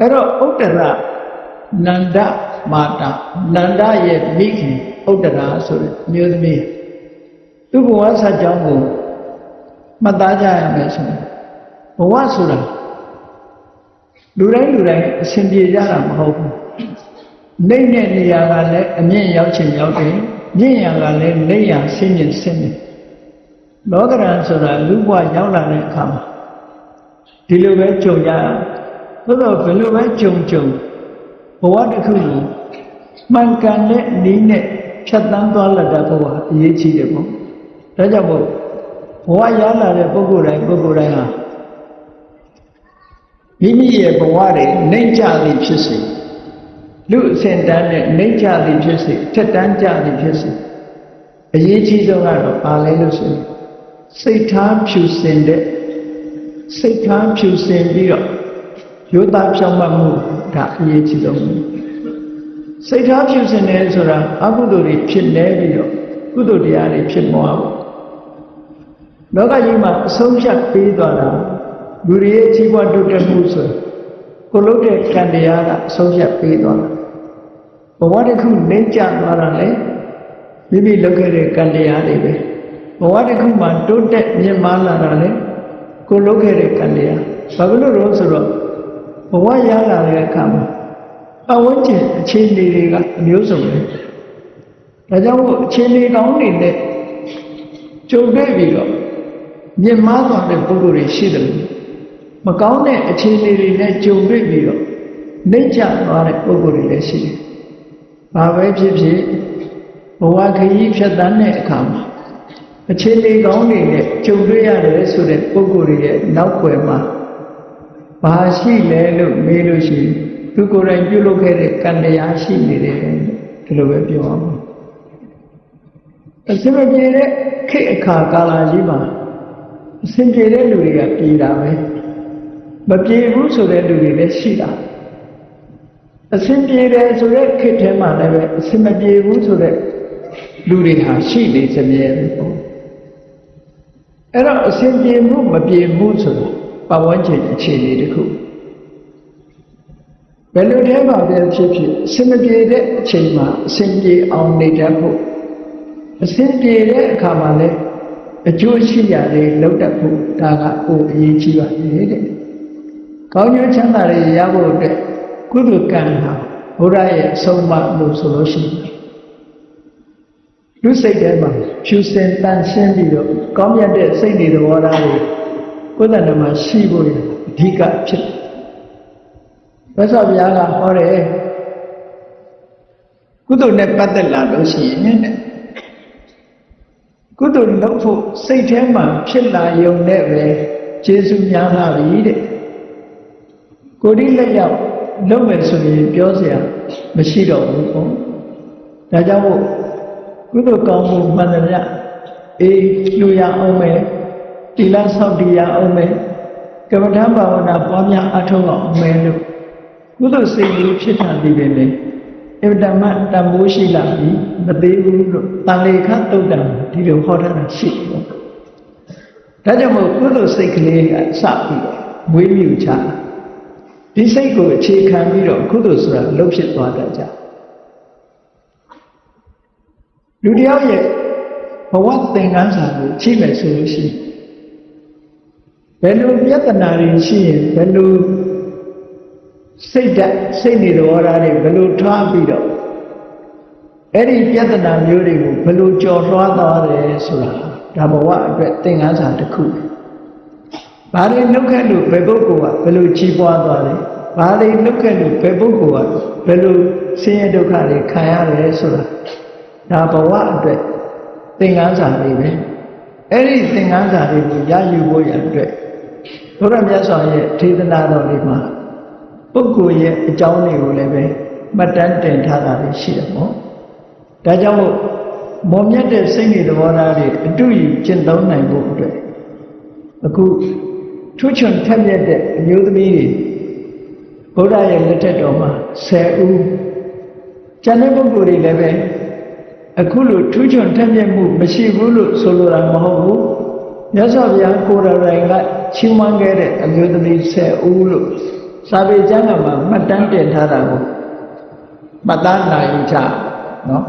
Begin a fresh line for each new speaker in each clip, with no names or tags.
အဲ့တော့ဥတ္တရနန္ဒမာတာနန္ဒရဲ့မိခင်ဥတ္တရာဆိုတဲ့မျိုးသမီးသူ့ဘဝဆက်ကြောင်းကိုမှတ်သားကြရမယ်ဆိုရင်ဘဝဆိုတာလူတိုင်းအစဉ်ပြေကြတာမဟုတ်ဘူးနှိမ့်တဲ့နေရာကလည်းအမြင့်ရောက်ချင်ရောက်တယ်မြင့်ရာကလည်းနှိမ့်ရာဆင်းမြင့်ဆင်းမြင့်လောကရန်ဆိုတာလူဘဝရောက်လာတဲ့အခါမှာဒီလိုပဲကြုံကြရသို့တော့ဘယ်လိုပဲကြုံဘဝတစ်ခုကိုမှန်ကန်တဲ့နည်းနဲ့ဖြတ်သန်းသွားလာတဲ့ဘဝအရေးကြီးတယ်ပေါ့ဒါကြောင့်မို့ဘဝရလာတဲ့ပုဂ္ဂိုလ်တိုင်းဟာမိမိရဲ့ဘဝတွေနှိမ့်ကြသည်ဖြစ်စေလူအစဉ်တန်းနဲ့နှိမ့်ကြသည်ဖြစ်စေထက်တန်းကြသည်ဖြစ်စေအရေးကြီးဆုံးကတော့ပါလဲလို့ဆိုရင်စိတ်ထားဖြူစင်တဲ့စိတ်ထားဖြူစင်ပြီးတော့ရိုးသားဖြောင့်မတ်မှုဒါအရေးကြီးဆုံးစိတ်ထားဖြူစင်တယ်ဆိုတာအကုသိုလ်တွေဖြစ်နေပြီးတော့ကုသိုလ်တရားတွေဖြစ်မသွားဘူးလောကကြီးမှာအဆုံးဖြတ်ပေးသွားတာလူတွေရဲ့ကြီးပွားတိုးတက်မှုဆိုကိုလုပ်တဲ့ကံတရားကအဆုံးဖြတ်ပေးသွားတာဘဝတစ်ခုနှိမ့်ကျသွားတာလေမိမိလုပ်ခဲ့တဲ့ကံတရားတွေပဲဘဝတစ်ခုမှာတိုးတက်မြင့်မားလာတာလေကိုလုပ်ခဲ့တဲ့ကံတရားဘာလို့လို့ဆိုတော့ဘဝရလာတဲ့အခါမှာအဝန်းကျင်အခြေအနေတွေကအမျိုးစုံပဲဒါကြောင့်မို့အခြေအနေကောင်းတွေနဲ့ကြုံတွေ့ပြီးတော့မြင့်မားသွားတဲ့ပုဂ္ဂိုလ်တွေရှိတယ်မကောင်းတဲ့အခြေအနေတွေနဲ့ကြုံတွေ့ပြီးတော့နှိမ့်ကျသွားတဲ့ပုဂ္ဂိုလ်တွေလည်းရှိတယ်။ဘာပဲဖြစ်ဖြစ်ဘဝခရီးဖြတ်သန်းတဲ့အခါမှာအခြေအနေကောင်းတွေနဲ့ကြုံတွေ့ရတယ်ဆိုတဲ့ပုဂ္ဂိုလ်တွေရဲ့နောက်ွယ်မှာဘာရှိလဲလို့မေးလို့ရှိရင်သူကိုယ်တိုင်ပြုလုပ်ခဲ့တဲ့ကံတရားရှိနေတယ်ဒီလိုပဲပြောအောင်အစမပြေတဲ့ခေတ်အခါကာလကြီးမှာအစင်ပြေတဲ့လူတွေကပြေတာပဲမပြေဘူးဆိုတဲ့လူတွေလည်းရှိတာအစင်ပြေတယ်ဆိုတဲ့ခေတ်ထဲမှာလည်းပဲအစင်မပြေဘူးဆိုတဲ့လူတွေဟာရှိနေစမြဲပဲပေါ့အဲ့တော့အစင်ပြေမှုမပြေဘူးဆိုတာပတ်ဝန်းကျင်အခြေအနေတစ်ခုဘယ်လိုတည်းမှာပဲဖြစ်ဖြစ်အစင်မပြေတဲ့အချိန်မှာအစင်ပြေအောင်နေတတ်ဖို့အစင်ပြေတဲ့အခါမှာလည်းအကျိုးရှိရတယ်လောက်တတ်ဖို့ဒါကဟိုအရေးကြီးပါတယ်တဲ့ကောင်းကျိုးချမ်းသာတွေရဖို့အတွက်ကုသိုလ်ကံဟာဘုရားရဲ့အဆုံးအမလို့ဆိုလို့ရှိရင်လူစိတ်ထဲမှာဖြူစင်တန်ရှင်းပြီးတော့ကောင်းမြတ်တဲ့စိတ်တွေသဘောထားတွေကိုယ်တိုင်မှာရှိဖို့အဓိကဖြစ်တယ်။ဘုရားဗျာကဟောတယ်ကုသိုလ်နဲ့ပတ်သက်လာလို့ရှိရင်တဲ့ကုသိုလ်လုပ်ဖို့စိတ်ထဲမှာဖြစ်လာရုံနဲ့ပဲကျေးဇူးများလာပြီတဲ့ကိုယ်ဒီလက်ရောက်လုပ်မယ်ဆိုရင်ပြောစရာမရှိတော့ဘူးပေါ့ဒါကြောင့်မို့ကုသိုလ်ကောင်းမှုမှန်သမျှအေးလူရအောင်မယ်တိလဆောက်တည်ရအောင်မယ်ကမ္မထာဘာဝနာပွားများအထောက်အောင်မယ်လို့ကုသိုလ်စိတ်ကြီးဖြစ်တာဒီပဲလေအဗ္ဗဓမ္မတန်ဖိုးရှိလာပြီမသေးဘူးလို့တန်လေခသုတ်တံဒီလိုဟောထားတာရှိတယ်ပေါ့ဒါကြောင့်မို့ကုသိုလ်စိတ်ကလေးကစပြီးမွေးမြူချဒီစိတ်ကိုအခြေခံပြီးတော့ကုသိုလ်ဆိုတာလှုပ်ဖြစ်သွားတတ်ကြလူတယောက်ရဲ့ဘဝသင်္ကန်းစာကိုချိမယ်ဆိုလို့ရှိရင်ဘယ်လိုပြဿနာတွေရှိရင်ဘယ်လိုစိတ်ဓာတ်စိတ်နေတော်ရာတွေဘယ်လိုထားပြီးတော့အဲ့ဒီပြဿနာမျိုးတွေကိုဘယ်လိုကြော်လွှားသွားတယ်ဆိုတာဒါဘဝအတွက်သင်္ကန်းစာတစ်ခုဘာတွေလုပ်ခဲ့လို့ဘယ်ပုဂ္ဂိုလ်ကဘယ်လိုကြီးပွားသွားလဲဘာတွေလုပ်ခဲ့လို့ဘယ်ပုဂ္ဂိုလ်ကဘယ်လိုဆင်းရဲဒုက္ခတွေခံရတယ်ဆိုတာဒါဘဝအတွက်သင်္ကန်းစာတွေပဲအဲ့ဒီသင်္ကန်းစာတွေကိုရယူဖို့ရအတွက်ဘုရားမြတ်စွာရဲ့ထေသနာတော်တွေမှာပုဂ္ဂိုလ်ရဲ့အကြောင်းတွေကိုလည်းပဲမှတ်တမ်းတင်ထားတာရှိတယ်ပေါ့ဒါကြောင့်မို့မော်မြတ်တဲ့စိတ်နေသဘောထားတွေအတူယူကျင့်သုံးနိုင်ဖို့အတွက်အခုထူးချွန်ထက်မြက်တဲ့အမျိုးသမီးတွေဘုရားရဲ့လက်ထက်တော်မှာ10ဦးကျန်တဲ့ပုဂ္ဂိုလ်တွေလည်းပဲအခုလိုထူးချွန်ထက်မြက်မှုမရှိဘူးလို့ဆိုလိုတာမဟုတ်ဘူးမြတ်စွာဘုရားကိုယ်တော်တိုင်ကချီးမွမ်းခဲ့တဲ့အမျိုးသမီး10ဦးလို့ စာပေကျမ်းကမှာမှတ်တမ်းတင်ထားတာကိုမှတ်သားနိုင်ကြနော်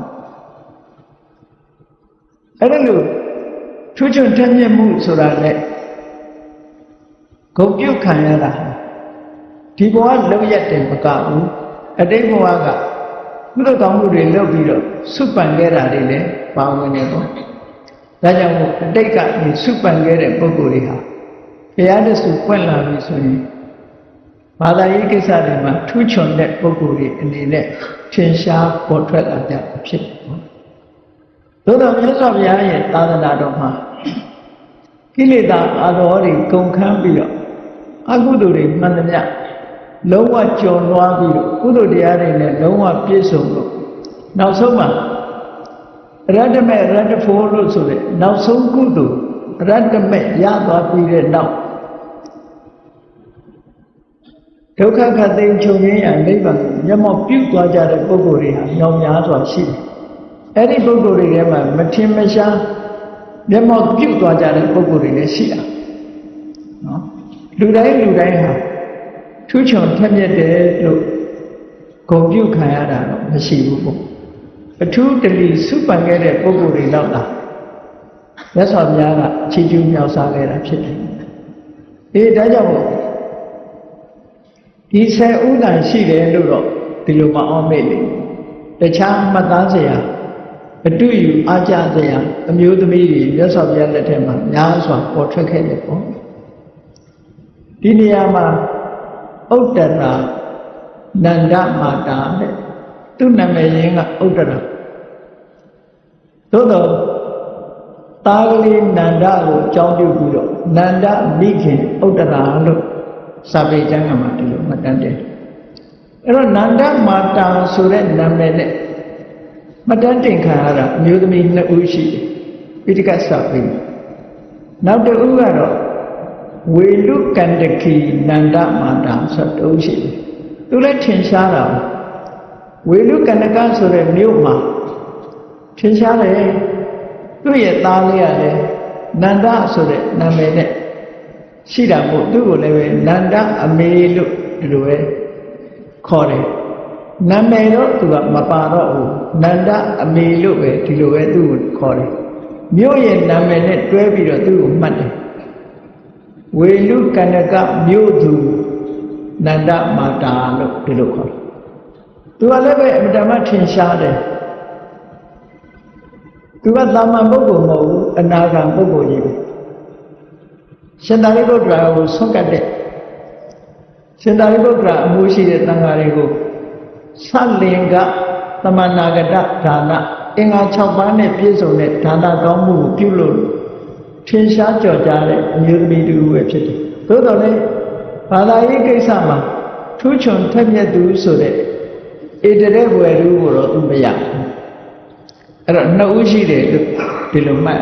အဲ့ဒါလို့ထူးချွန်ထက်မြက်မှုဆိုတာနဲ့ဂုဏ်ပြုခံရတာဒီဘဝလုံးရက်တယ်မကဘူးအတိတ်ဘဝကကုသိုလ်ကောင်းမှုတွေလုပ်ပြီးတော့စုပန်ခဲ့တာတွေလည်းပါဝင်နေပေါ့ဒါကြောင့်အတိတ်ကနေစုပန်ခဲ့တဲ့ပုဂ္ဂိုလ်တွေဟာဘုရားတဆူပွင့်လာပြီဆိုရင်ဘာသာရေးကိစ္စတွေမှာထူးချွန်တဲ့ပုဂ္ဂိုလ်တွေအနေနဲ့ထင်ရှားပေါ်ထွက်လာကြဖြစ်တယ်ပေါ့သို့တော်မြတ်စွာဘုရားရဲ့သာသနာတော်မှာကိလေသာအာရောတွေကုန်ခန်းပြီးတော့အကုသိုလ်တွေမှန်သမျှလုံးဝကျော်လွှားပြီးတော့ကုသိုလ်တရားတွေနဲ့လုံးဝပြည့်စုံလို့နောက်ဆုံးမှာရတ္တမေရတ္တဖို့လို့ဆိုတဲ့နောက်ဆုံးကုသိုလ်ရတ္တမေရသွားပြီးတဲ့နောက်ဒုက္ခခတ်သိမ်းချုပ်ငြိမ်းရာနိဗ္ဗာန်ကိုမျက်မှောက်ပြုသွားကြတဲ့ပုဂ္ဂိုလ်တွေဟာမြောက်များစွာရှိတယ်။အဲ့ဒီပုဂ္ဂိုလ်တွေထဲမှာမထင်မရှားမျက်မှောက်ပြုသွားကြတဲ့ပုဂ္ဂိုလ်တွေလည်းရှိတာ။နော်လူတိုင်းဟာထူးချွန်ထက်မြက်တယ်လို့ဂုဏ်ပြုခံရတာတော့မရှိဘူးပေါ့။အထူးတလီစုပန်ခဲ့တဲ့ပုဂ္ဂိုလ်တွေတော့လားမြတ်စွာဘုရားကချီးကျူးမြောက်စားခဲ့တာဖြစ်တယ်။ဒါကြောင့်မို့ဒီဆယ်ဥဒ္ဒံရှိတယ်လို့တော့ဒီလိုမအောင်မေ့လေတခြားမှတ်သားစရာအတူယူအားကြစရာအမျိုးသမီးတွေမြတ်စွာဘုရားလက်ထက်မှာများစွာပေါ်ထွက်ခဲ့တယ်ပေါ့ဒီနေရာမှာဥတ္တရာနန္ဒမာတာတဲ့သူ့နာမည်ရင်းကဥတ္တရာသို့တော့တာကလေးနန္ဒကိုအကြောင်းပြုပြီးတော့နန္ဒမိခင်ဥတ္တရာလို့စာပေကျမ်းမှာဒီလိုမှတ်တမ်းတယ်အဲ့တော့နန္ဒမာတာဆိုတဲ့နာမည်နဲ့မှတ်တမ်းတင်ခံရတာအမျိုးသမီး2ဦးရှိတယ်ပိဋကစာပေနောက်တစ်ဦးကတော့ဝေလုကန္တကီနန္ဒမာတာဆိုတော့ရှိတယ်သူလည်းထင်ရှားတာဝေလုကန္တကဆိုတဲ့မြို့မှာထင်ရှားတယ်သူ့ရဲ့သားလေးကလည်းနန္ဒဆိုတဲ့နာမည်နဲ့ရှိတာမို့သူ့ကိုလည်းပဲနန္ဒအမေလို့ဒီလိုပဲခေါ်တယ်နာမည်တော့သူကမပါတော့ဘူးနန္ဒအမေလို့ပဲဒီလိုပဲသူ့ကိုခေါ်တယ်မြို့ရဲ့နာမည်နဲ့တွဲပြီးတော့သူ့ကိုမှတ်တယ်ဝေလုကန္တကမြို့သူနန္ဒမာတာလို့ဒီလိုခေါ်တယ်သူကလည်းပဲအမတမထင်ရှားတယ်သူကသာမန်ပုဂ္ဂိုလ်မဟုတ်ဘူးအနာဂံပုဂ္ဂိုလ်ကြီးပဲရှင်သာရိပုတ္တရာကိုဆွတ်ကတ်တဲ့ရှင်သာရိပုတ္တရာအမှုရှိတဲ့သံဃာတွေကိုသလင်္ကသမနာဂတဒါနအင်္ဂါ6ပါးနဲ့ပြည့်စုံတဲ့ဒါနကောင်းမှုကိုပြုလို့ထင်ရှားကြော်ကြားတဲ့အမျိုးသမီးတူပဲဖြစ်တယ်။သို့တော်လည်းဘာသာရေးကိစ္စမှာထူးချွန်ထက်မြက်သူဆိုတဲ့ဧတရေဘွယ်သူကိုတော့သူမရဘူး။အဲ့တော့2ဦးရှိတယ်လို့ဒီလိုမှတ်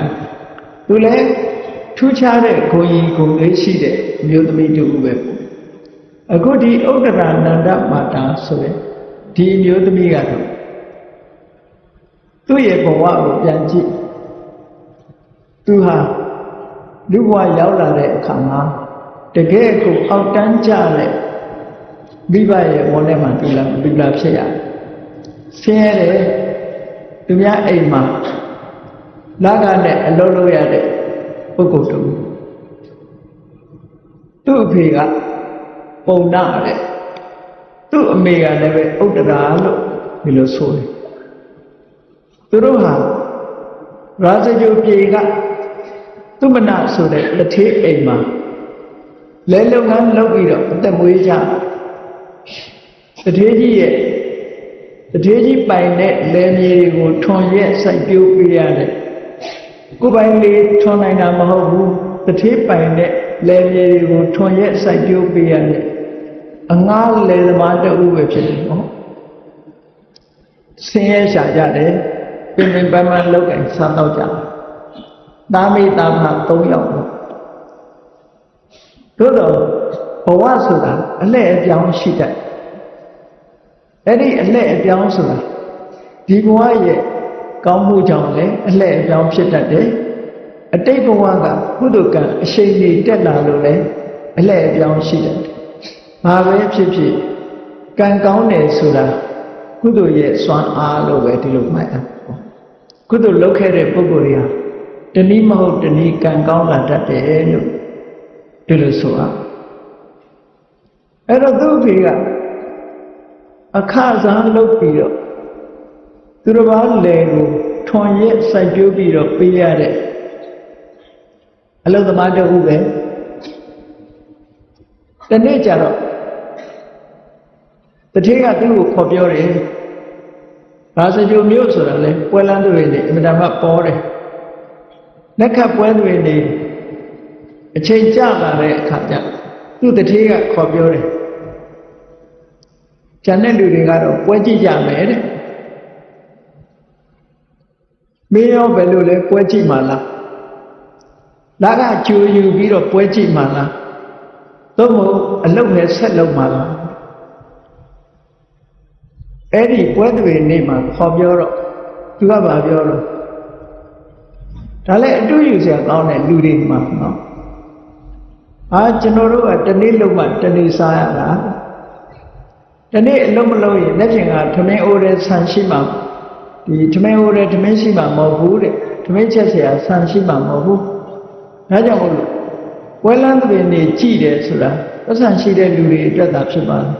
သူလည်းထူးခြားတဲ့ဂုဏ်ကြီးဂုဏ်လေးရှိတဲ့အမျိုးသမီးတူပဲပေါ့အခုဒီဥတ္တရာနန္ဒမာတာဆိုတဲ့ဒီအမျိုးသမီးကတော့သူ့ရဲ့ဘဝကိုပြန်ကြည့်သူဟာလူဘဝရောက်လာတဲ့အခါမှာတကယ်ကိုအောက်တန်းကျတဲ့မိဘရဲ့ဘောထဲမှာလူလာဖြစ်ရတယ်ဆင်းရဲတယ်သူများအိမ်မှာလာကနဲ့အလုပ်လုပ်ရတဲ့ပုဂ္ဂိုလ်တူသူ့အဖေကပုံနာတဲ့သူ့အမေကလည်းပဲဥတ္တရာလို့ဒီလိုဆိုတယ်သူတို့ဟာရာဇဂိုပြေကသူမနာဆိုတဲ့လက်သေးအိမ်မှာလဲလုပ်ငန်းလုပ်ပြီးတော့အသက်မွေးကြတထေးကြီးပိုင်တဲ့လယ်မြေတွေကိုထွန်ရက်စိုက်ပျိုးပေးရတယ်ကိုယ်ပိုင်လေးထွန်နိုင်တာမဟုတ်ဘူးတထေးပိုင်တဲ့လယ်မြေတွေကိုထွန်ရက်စိုက်ပျိုးပေးရတယ်အငားလယ်သမားတဦးပဲဖြစ်တယ်နော်ဆင်းရဲရှာကြတယ်ပြင်ပန်းပန်းလောက်ကင်စားတော့ကြသားမိသားဖ3ယောက်ပေါ့သို့တော့ဘဝဆိုတာအလှည့်အပြောင်းရှိတတ်အဲ့ဒီအလှည့်အပြောင်းဆိုတာဒီဘဝရဲ့ကောင်းမှုကြောင့်လည်းအလှည့်အပြောင်းဖြစ်တတ်တယ်အတိတ်ဘဝကကုသိုလ်ကံအရှိန်ကြီးတက်လာလို့လည်းအလှည့်အပြောင်းရှိတတ်တယ် ဘာပဲဖြစ်ဖြစ်ကံကောင်းတယ်ဆိုတာကုသိုလ်ရဲ့စွမ်းအားလို့ပဲဒီလိုမှတ်ရကုသိုလ်လုပ်ခဲ့တဲ့ပုဂ္ဂိုလ်တွေဟာတနည်းမဟုတ်တနည်းကံကောင်းလာတတ်တယ်လို့ဒီလိုဆိုရအဲ့တော့သူ့အဖေကအခစားလုပ်ပြီးတော့သူတစ်ပါးလယ်ကိုထွန်ရက်စိုက်ပျိုးပြီးတော့ပေးရတဲ့အလုပ်သမားတစ်ဦးပဲတနေ့ကျတော့တတိယသူ့ကိုခေါ်ပြောတယ်ဘာစကြိုမျိုးဆိုတာလဲပွဲလန်းတွေနေအမြဲတမ်းပေါ်တယ်လက်ခတ်ပွဲတွေနေအချိန်ကြာလာတဲ့အခါကျသူ့တတိယခေါ်ပြောတယ်ကျန်တဲ့လူတွေကတော့ပွဲကြည့်ကြမယ်တဲ့မင်းရောဘယ်လိုလဲပွဲကြည့်မှလားဒါကကြိုယူပြီးတော့ပွဲကြည့်မှလားသို့မဟုတ်အလုပ်နဲ့ဆက်လုပ်မှလားအဲ့ဒီပွဲတွေနေ့မှာခေါ်ပြောတော့သူကဘာပြောတော့ဒါလည်းအတူယူစရာကောင်းတဲ့လူတွေမှာနော်ကျွန်တော်တို့ကတနေ့လုံးမှတနေ့စားရတာတနေ့အလုံးမလုံးရင်လက်ဖြင့်ကထမင်းအိုးတဲ့ဆန်ရှိမှဒီထမင်းအိုးတဲ့ထမင်းရှိမှမဟုတ်ဘူးတဲ့ထမင်းချက်เสียဆန်ရှိမှမဟုတ်ဘူးဒါကြောင့်မို့လို့ပွဲလန်းတွေနေကြည်တယ်ဆိုတာပတ်စံရှိတဲ့လူတွေအတွက်သာဖြစ်ပါတယ်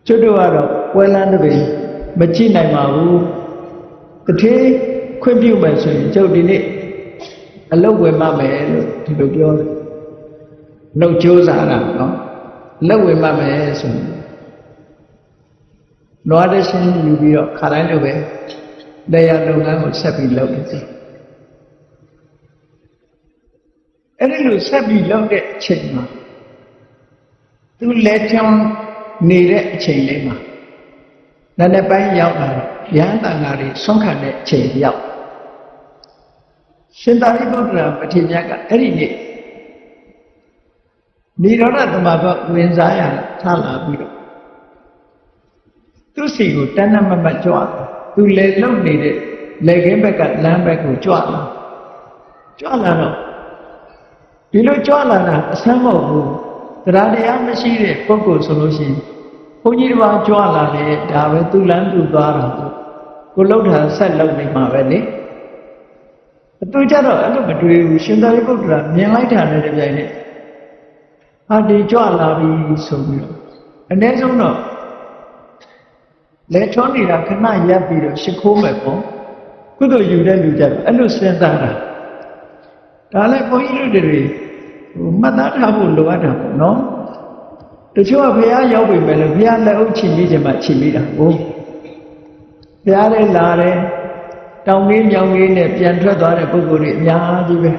ကျွတ်တို့ကတော့ပွဲလန်းတွေမကြည့်နိုင်ပါဘူးတထေးခွင့်ပြုမယ်ဆိုရင်ကျုပ်ဒီနေ့အလုပ်ဝယ်မှမယ်လို့ဒီလိုပြောတယ်နှုတ်ကြိုးစားတာနော်လက်ဝယ်မှမယ်ဆိုရင်နွားတရှင်းယူပြီးတော့ခါတိုင်းလိုပဲတရားလုပ်ငန်းကိုဆက်ပြီးလုပ်တယ်အဲ့ဒီလိုဆက်ပြီးလုပ်တဲ့အချိန်မှာသူလက်ချောင်းနေတဲ့အချိန်လေးမှာနည်းနည်းပိုင်းရောက်လာတော့ရဟန်းတန်ဃာတွေဆွမ်းခံတဲ့အချိန်ရောက်ရှင်သာရိပုတ္တရာပဋိမြတ်ကအဲ့ဒီနေ့နိရောဓသမဘဝင်စားရထားလာပြီးတော့သူ့စီကိုတဏ္ဍမမကြွသူလေလုံနေတဲ့လေခင်းဘက်ကလမ်းဘက်ကိုကြွလာတော့ဒီလိုကြွလာတာအဆန်းမဟုတ်ဘူးတရားတရားမရှိတဲ့ပုဂ္ဂိုလ်ဆိုလို့ရှိရင်ဘုန်းကြီးတစ်ပါးကြွလာတယ်ဒါပဲသူလမ်းသူသွားတာကိုလှုပ်တာဆက်လှုပ်နေမှာပဲလေသူကြတော့အဲ့လိုမတွေ့ဘူးရှင်သာရိပုတ္တရာမြင်လိုက်တာနဲ့တပြိုင်နက်ဒီကြွလာပြီဆိုပြီးတော့အနည်းဆုံးတော့လက်ချောနေတာခဏရပ်ပြီးတော့ရှ िख ိုးမယ်ပေါ့ကုသိုလ်ယူတဲ့လူကြတယ်အဲ့လိုစဉ်းစားတာဒါလည်းဘုန်းကြီးတို့တွေမှတ်သားထားဖို့လိုအပ်တာပေါ့နော်တချို့ကဘုရားရောက်ပြီပဲလို့ဘုရားလက်အုပ်ချီပြီးခြင်းမှချီပြီးတာဟုတ်ဘုရားလည်းလာတယ်တောင်ကြီးမြောင်ကြီးနဲ့ပြန်ထွက်သွားတဲ့ပုဂ္ဂိုလ်တွေအများကြီးပဲ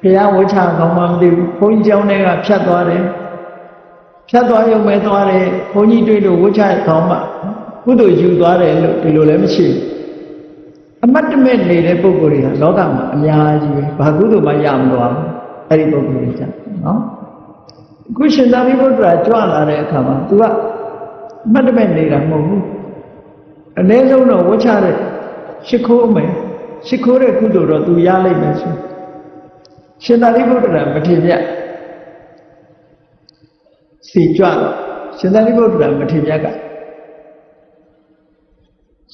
ဘုရားဝှချကောင်းမှမသိဘူးဘုန်းကြီးကျောင်းတွေကဖြတ်သွားတယ်ဖြတ်သွားရုံပဲသွားတယ်ဘုန်းကြီးတွေ့လို့ဝှချကောင်းမှကုသိုလ်ယူသွားတယ်လို့ဒီလိုလည်းမရှိဘူးအမတ်တမဲ့နေတဲ့ပုဂ္ဂိုလ်တွေကလောကမှာအများကြီးပဲဘာကုသိုလ်မှရမလို့ဘူးအဲ့ဒီပုဂ္ဂိုလ်တွေကြနော်အခုရှင်သာရိပုတ္တရာကြွလာတဲ့အခါမှာ तू ကအမတ်တမဲ့နေတာမဟုတ်ဘူးအနည်းဆုံးတော့ဝှချတဲ့ရှ िख ိုးမယ်ရှ िख ိုးတဲ့ကုသိုလ်တော့ तू ရလိမ့်မယ်ဆိုရှင်သာရိပုတ္တရာမထေရမြတ်စီကြွတော့ရှင်သာရိပုတ္တရာမထေရမြတ်က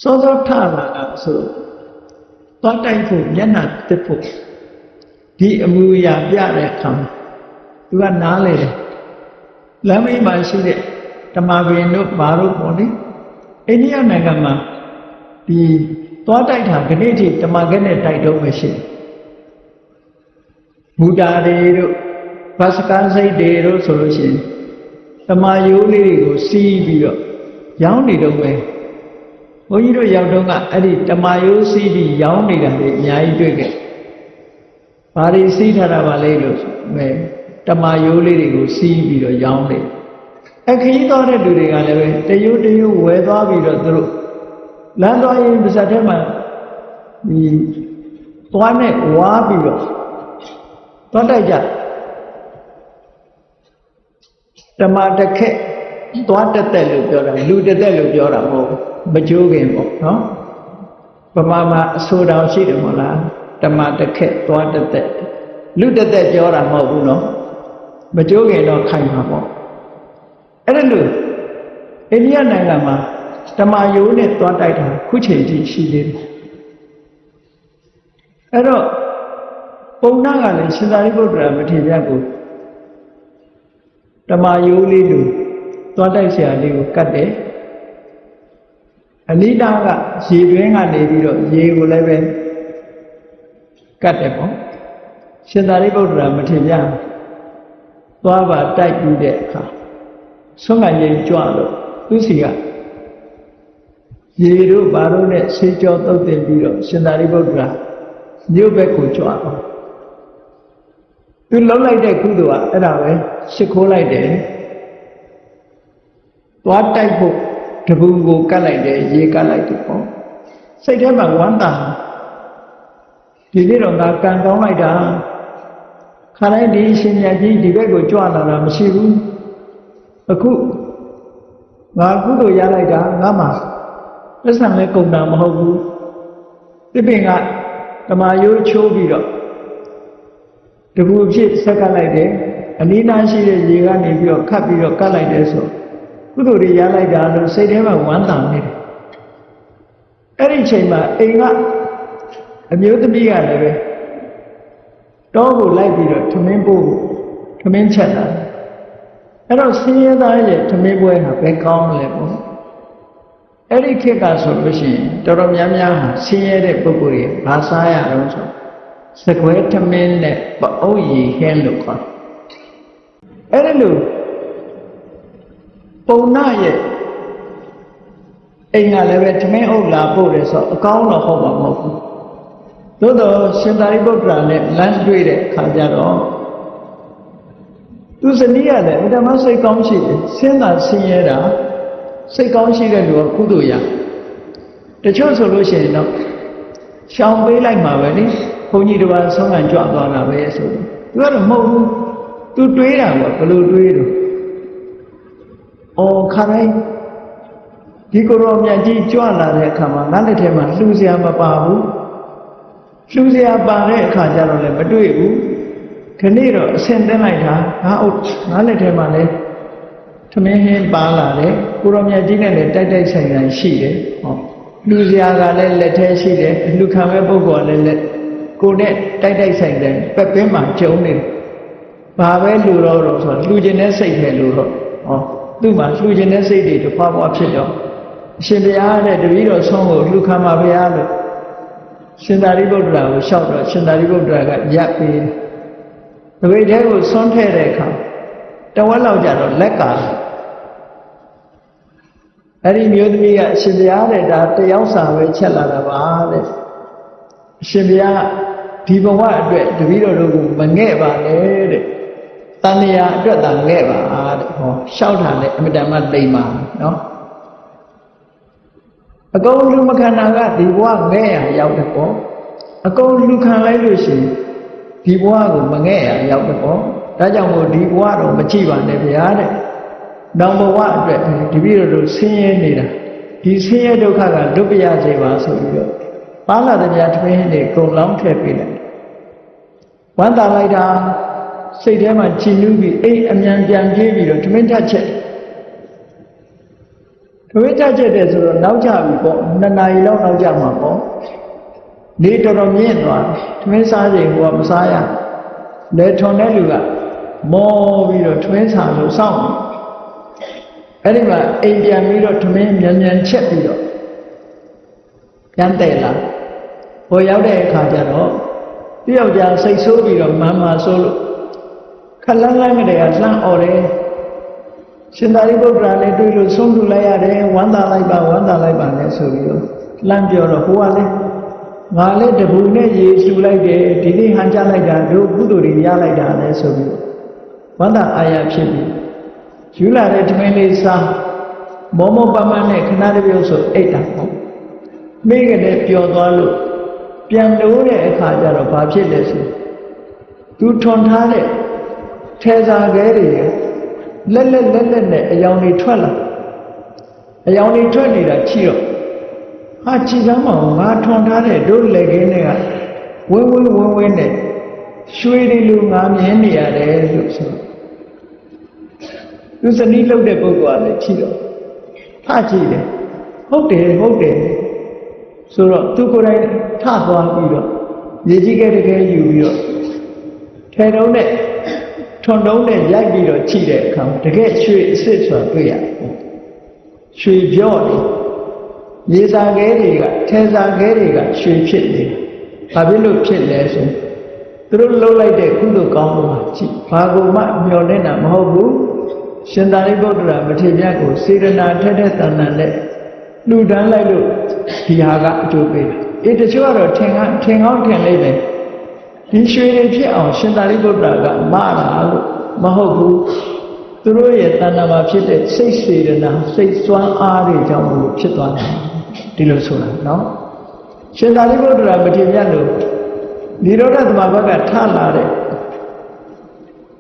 စောစောထလာတာဆိုသွားတိုက်ဖို့မျက်နှာတစ်ဖို့ဒီအမူအရာပြတဲ့အခါမှာသူကနားလေတယ်လမ်းမေးမှာရှိတဲ့ဓမ္မပင်တို့ဘာတို့ပေါ့လေအိန္ဒိယနိုင်ငံမှာဒီသွားတိုက်တာဒီနေ့ထိဓမ္မကဲနဲ့တိုက်တော့မရှိဘူးဘုရားတွေတို့ဘတ်စကန်းစိတ်တွေတို့ဆိုလို့ရှိရင်ဓမ္မရိုးလေးတွေကိုစီးပြီးတော့ရောင်းနေတော့ပဲဘုန်းကြီးတို့ရောက်တော့ကအဲ့ဒီဓမ္မရိုးစီးပြီးရောင်းနေတာတွေအများကြီးတွေ့ခဲ့ဘာတွေစီးထားတာပါလဲလို့ပဲဓမ္မရိုးလေးတွေကိုစီးပြီးတော့ရောင်းနေအခရီးသွားတဲ့လူတွေကလည်းပဲတရိုးတရိုးဝယ်သွားပြီးတော့သူတို့လမ်းသွားရင်ပါဇက်ထဲမှာဒီသွားနဲ့ဝါပြီးတော့သွားတိုက်ကြဓမ္မတခက်သွားတက်တက်လို့ပြောတာလူတက်တက်လို့ပြောတာမဟုတ်မကြိုးခင်ပေါ့နော်ဗမာမှာအဆိုတော်ရှိတယ်မဟုတ်လားဓမ္မတခက်သွားတက်တက်လူတက်တက်ပြောတာမဟုတ်ဘူးနော်မကြိုးခင်တော့ခိုင်မှာပေါ့ အဲ့ဒါလို့အိန္ဒိယနိုင်ငံမှာဓမ္မယိုးနဲ့သွားတိုက်တာခုချိန်ကြီးရှိသေးတယ်အဲ့တော့ပုံနာကလည်းရှင်သာရိပုတ္တရာမထေရကိုဓမ္မယိုးလေးလိုသွားတိုက်ဆရာလေးကိုကတ်တယ်အနိဒာကရေတွင်းကနေပြီးတော့ရေကိုလည်းပဲကတ်တယ်ပေါ့ရှင်သာရိပုတ္တရာမထေရသွားပါတိုက်ပြီးတဲ့အခါဆုံးကရင်ကြွလို့သူစီကရေတို့ဘာတို့နဲ့ဆေးကြောသုတ်တင်ပြီးတော့ရှင်သာရိပုတ္တရာမြို့ဘက်ကိုကြွအောင်သူလှုပ်လိုက်တဲ့ကုသိုလ်ကအဲ့ဒါပဲရှ िख ိုးလိုက်တယ်သွားတိုက်ဖို့တပူကိုကတ်လိုက်တယ်ရေကတ်လိုက်တယ်ပေါ့စိတ်ထဲမှာဝမ်းသာဒီနေ့တော့ငါကံကောင်းလိုက်တာခါတိုင်းဒီရှင်မြတ်ကြီးဒီဘက်ကိုကြွလာတာမရှိဘူးအခုငါကုသိုလ်ရလိုက်တာငါမှလက်ဆံလဲကုန်တာမဟုတ်ဘူးပြပင်ကဓမ္မယိုးချိုးပြီးတော့တပူဖြစ်ဆက်ကပ်လိုက်တယ်အနိနာရှိတဲ့ရေကနေပြီးတော့ခတ်ပြီးတော့ကတ်လိုက်တယ်ဆိုကုသိုလ်တွေရလိုက်တာလို့စိတ်ထဲမှာဝမ်းသာနေတယ်အဲ့ဒီချိန်မှာအိမ်ကအမျိုးသမီးကလည်းပဲတောကိုလိုက်ပြီးတော့ထမင်းပို့ထမင်းချက်တာအဲ့တော့ဆင်းရဲသားရဲ့ထမင်းပွဲကပဲကောင်းလဲပေါ့အဲ့ဒီခေတ်ကဆိုလို့ရှိရင်တော်တော်များများဟာဆင်းရဲတဲ့ပုဂ္ဂိုလ်တွေဘာစားရတော့ဆိုစကွဲထမင်းနဲ့ပအုပ်ရည်ဟင်းလို့ခေါ်အဲ့ဒါလို့ပုံနာရဲ့အိမ်ကလည်းပဲထမင်းအုပ်လာပို့တယ်ဆိုအကောင်းတော့ဟုတ်မှာမဟုတ်ဘူးသို့တော့ရှင်သာရိပုတ္တရာနဲ့လမ်းတွေ့တဲ့အခါကျတော့သူဇနီးရတယ်အတ္တမစိတ်ကောင်းရှိတယ်စဉ်းသာဆင်းရဲတာစိတ်ကောင်းရှိတဲ့လူကကုသိုလ်ရတချို့ဆိုလို့ရှိရင်တော့ရှောင်ပေးလိုက်မှာပဲလေဘုန်းကြီးတစ်ပါးဆုံးခံကြွသွားတာပဲဆိုပြီးသူကတော့မဟုတ်ဘူးသူတွေးတာကဘယ်လိုတွေးတော့အော်ခါတိုင်းဒီကိုရောမြတ်ကြီးကြွလာတဲ့အခါမှာငါလက်ထဲမှာလှူစရာမပါဘူးလှူစရာပါတဲ့အခါကျတော့လည်းမတွေ့ဘူးခဏတော့အဆင်တက်လိုက်တာငါလက်ထဲမှာလည်းထမင်းဟင်းပါလာတယ်ကိုရောမြတ်ကြီးနဲ့လည်းတိုက်တိုက်ဆိုင်ဆိုင်ရှိတယ်ဟောလှူစရာကလည်းလက်ထဲရှိတယ်အလှခံမဲ့ပုဂ္ဂိုလ်ကလည်းလက်ကိုနဲ့တိုက်တိုက်ဆိုင်ဆိုင်ပက်ပင်းမှာကျုံနေတယ်ဘာပဲလှူတော့ဆိုလှူခြင်းနဲ့စိတ်ပဲလှူတော့ဟောသူ့မှာလှူခြင်းနဲ့စိတ်တွေတဖွာဖွာဖြစ်တော့အရှင်ဘုရားတဲ့တပည့်တော်ဆုံးကိုလှူခံပါဗျာလို့ရှင်သာရိပုတ္တရာကိုလျှောက်တော့ရှင်သာရိပုတ္တရာကရပ်ပေးတပည့်တဲကိုဆွန်းထည့်တဲ့အခါတဝက်လောက်ကြတော့လက်ကာအဲ့ဒီမျိုးသမီးကအရှင်ဘုရားတဲ့ဒါတယောက်စာပဲချက်လာတာပါတဲ့အရှင်ဘုရားဒီဘဝအတွက်တပည့်တော်တို့ကိုမငဲ့ပါနဲ့တဲ့တဏှာအတွက်သာငဲ့ပါတဲ့ဟောလျှောက်တာလည်းအမတန်မှလိမ္မာနော်အကုန်လူမခန္ဓာကဒီဘဝငဲ့ရရောက်တဲ့ပေါ့အကုန်လူခံလိုက်လို့ရှိရင်ဒီဘဝကိုမငဲ့ရရောက်တဲ့ပေါ့ဒါကြောင့်မို့ဒီဘဝတော့မကြည့်ပါနဲ့ဗျာတဲ့နောင်ဘဝအတွက်ဒီပြည့်တို့ဆင်းရဲနေတာဒီဆင်းရဲဒုက္ခကလွတ်ပြရစေပါဆိုပြီးတော့ပါလာတဲ့ဗျာတပင်းတွေကုန်လောင်းထည့်ပေးလိုက်ဝမ်းသာလိုက်တာစိတ်ထဲမှာကြည်နူးပြီးအိမ်အမြန်ပြန်ပြေးပြီးတော့ထမင်းထချက်ထမင်းထချက်တယ်ဆိုတော့နောက်ကျပြီပေါ့2 နာရီလောက်နောက်ကျမှာပေါ့နေတော်တော်မြင့်သွားထမင်းစားချိန်ကမစားရလေထွန်တဲ့လူကမောပြီးတော့ထမင်းစားလို့စောင့်နေအဲ့ဒီမှာအိမ်ပြန်ပြီးတော့ထမင်းမြန်မြန်ချက်ပြီးတော့ပြန်တယ်လာဟိုရောက်တဲ့အခါကျတော့တယောက်ကြာစိတ်ဆိုးပြီးတော့မမ်းမာဆိုးလို့ခလန်းလန်းကလေးကလှမ်းអော်တယ်ရှင်သာရိပုတ္တရာနဲ့တွေ့လို့ဆုံးထူလိုက်ရတယ်ဝမ်းသာလိုက်ပါနဲ့ဆိုပြီးတော့လှမ်းပြောတော့ဟိုကလည်းငါလည်းတပူနဲ့ရေလှူလိုက်တယ်ဒီနေ့ဟန်ချလိုက်တာတို့ကုသိုလ်တွေရလိုက်တာလဲဆိုပြီးဝမ်းသာအာရဖြစ်ပြီးယူလာတဲ့ထမင်းလေးစားမောမောပမနဲ့ခဏတပြုတ်ဆိုအိတ်တာပေါ့မိကလေးပျော်သွားလို့ပြန်လို့တဲ့အခါကျတော့ဘာဖြစ်လဲဆိုသူထွန်ထားတဲ့ထဲစားခဲတွေလက်နဲ့အယောင်တွေထွက်လာအယောင်တွေထွက်နေတာချိတော့ဟာခြေစမ်းမအောင်ငါထွန်ထားတဲ့တို့လက်ခဲနဲ့ကဝင်းနဲ့ရွှေတွေလိုငါမြင်နေရတယ်လို့ဆို သူစနီးလုပ်တဲ့ပုဂ္ဂိုလ်ကလည်းကြည့်တော့ထကြည့်တယ်ဟုတ်တယ်ဆိုတော့သူကိုယ်တိုင်ထသွားပြီးတော့ရေကြီးခဲ့တကယ်ယူပြီးတော့ထဲတုံးနဲ့ထွန်တုံးနဲ့ရိုက်ပြီးတော့ကြည့်တဲ့အခါတကယ်ရွှေအစ်စ်ဆိုတာတွေ့ရတယ်ရွှေပြော့တယ်ရေစာခဲတွေကထဲစာခဲတွေကရွှေဖြစ်နေတယ်ဘာဖြစ်လို့ဖြစ်လဲဆိုသူတို့လှုပ်လိုက်တဲ့ကုသိုလ်ကောင်းမှုဟာကြည့်ဘာကိုမှမျှော်လင့်တာမဟုတ်ဘူးရှင်သာရိပုတ္တရာမထေရမြတ်ကိုစေတနာထက်တဲ့တဏ္ဍာနဲ့လူတန်းလိုက်လို့ဒီဟာကအကျိုးပေးတယ်တချို့ကတော့ထင်ကောင်းထင်လိုက်တယ်ဒီရွှေတွေဖြစ်အောင်ရှင်သာရိပုတ္တရာကမတာလို့မဟုတ်ဘူးသူတို့ရဲ့တဏ္ဍာမှာဖြစ်တဲ့စိတ်စေတနာစိတ်စွမ်းအားတွေကြောင့်လို့ဖြစ်သွားတယ်ဒီလိုဆိုတာနော်ရှင်သာရိပုတ္တရာမထေရမြတ်လို့နိရောဓသမဘကထလာတဲ့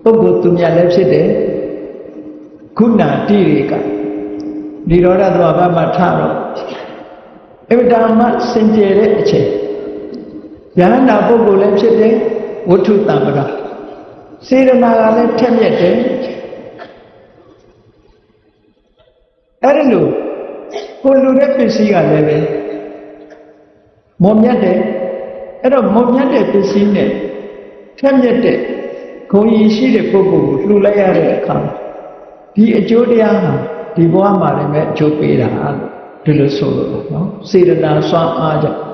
ပုဂ္ဂိုလ်သူမြတ်လည်းဖြစ်တယ်ခုဏတိတွေကနိရောဓသမဘမှာထတော့အဝိဓမ္မစင်ကြယ်တဲ့အချိန်ယဟန္တာပုဂ္ဂိုလ်လည်းဖြစ်တယ်ဝတ္ထုတံ္ပရာစေတနာကလည်းထက်မြက်တယ်အဲ့ဒီလိုကိုလူတဲ့ပစ္စည်းကလည်းပဲမုံမြတ်တယ်အဲ့တော့မုံမြတ်တဲ့ပစ္စည်းနဲ့ထက်မြက်တဲ့ဂုဏ်ရည်ရှိတဲ့ပုဂ္ဂိုလ်ကိုလှူလိုက်ရတဲ့အခါဒီအကျိုးတရားဟာဒီဘဝမှာလည်းပဲအကျိုးပေးတာလို့ဒီလိုဆိုလို့နော်စေတနာစွမ်းအားကြောင့်